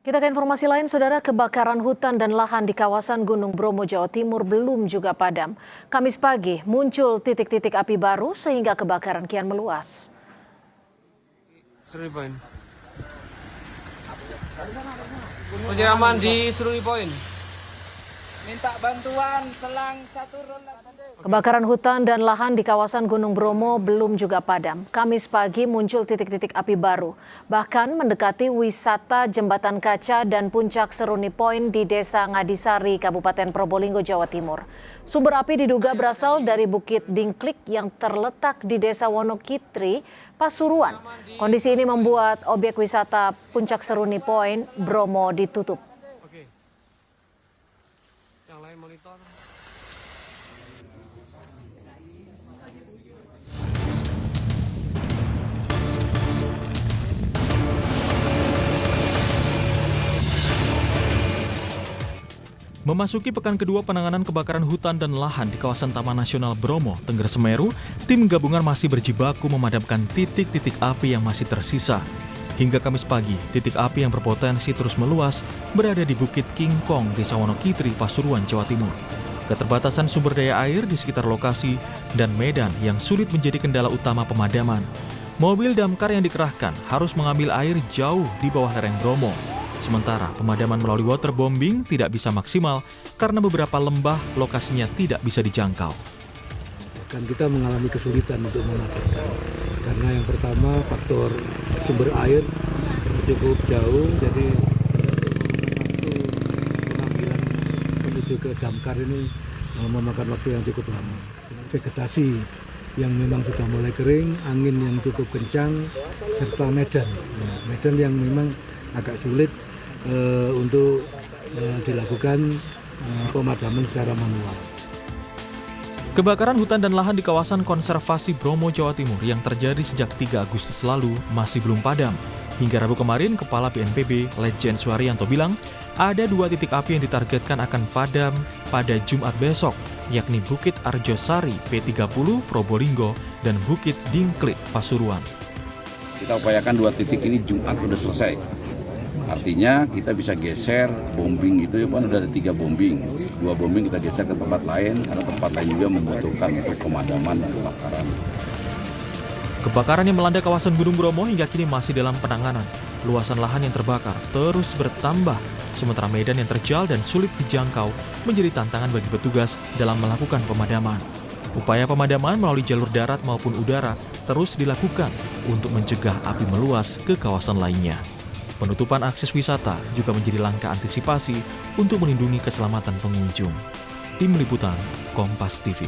Kita ke informasi lain, saudara. Kebakaran hutan dan lahan di kawasan Gunung Bromo, Jawa Timur belum juga padam. Kamis pagi muncul titik-titik api baru sehingga kebakaran kian meluas. Seruni Point. Penjaraman di Seruni Point. Minta bantuan selang 1 ronda. Kebakaran hutan dan lahan di kawasan Gunung Bromo belum juga padam. Kamis pagi muncul titik-titik api baru. Bahkan mendekati wisata Jembatan Kaca dan Puncak Seruni Point di Desa Ngadisari, Kabupaten Probolinggo, Jawa Timur. Sumber api diduga berasal dari Bukit Dingklik yang terletak di Desa Wonokitri, Pasuruan. Kondisi ini membuat objek wisata Puncak Seruni Point, Bromo ditutup. Oke. Yang lain monitor. Memasuki pekan kedua penanganan kebakaran hutan dan lahan di kawasan Taman Nasional Bromo, Tengger Semeru, tim gabungan masih berjibaku memadamkan titik-titik api yang masih tersisa. Hingga Kamis pagi, titik api yang berpotensi terus meluas berada di Bukit King Kong, Desa Wonokitri, Pasuruan, Jawa Timur. Keterbatasan sumber daya air di sekitar lokasi dan medan yang sulit menjadi kendala utama pemadaman. Mobil damkar yang dikerahkan harus mengambil air jauh di bawah lereng Bromo. Sementara pemadaman melalui waterbombing tidak bisa maksimal karena beberapa lembah lokasinya tidak bisa dijangkau. Dan kita mengalami kesulitan untuk memadamkan. Karena yang pertama faktor sumber air cukup jauh, jadi waktu pengambilan menuju ke damkar ini memakan waktu yang cukup lama. Vegetasi yang memang sudah mulai kering, angin yang cukup kencang, serta medan. Medan yang memang agak sulit untuk dilakukan pemadaman secara manual. Kebakaran hutan dan lahan di kawasan konservasi Bromo, Jawa Timur yang terjadi sejak 3 Agustus lalu masih belum padam. Hingga Rabu kemarin, Kepala BNPB Letjen Suharyanto bilang ada 2 titik api yang ditargetkan akan padam pada Jumat besok, yakni Bukit Arjosari P30 Probolinggo dan Bukit Dingklik Pasuruan. Kita upayakan 2 titik ini Jumat sudah selesai. Artinya kita bisa geser bombing itu kan udah ada 3 bombing. 2 bombing kita geser ke tempat lain karena tempat lain juga membutuhkan untuk pemadaman kebakaran. Kebakaran yang melanda kawasan Gunung Bromo hingga kini masih dalam penanganan. Luasan lahan yang terbakar terus bertambah, sementara medan yang terjal dan sulit dijangkau menjadi tantangan bagi petugas dalam melakukan pemadaman. Upaya pemadaman melalui jalur darat maupun udara terus dilakukan untuk mencegah api meluas ke kawasan lainnya. Penutupan akses wisata juga menjadi langkah antisipasi untuk melindungi keselamatan pengunjung. Tim Liputan, Kompas TV.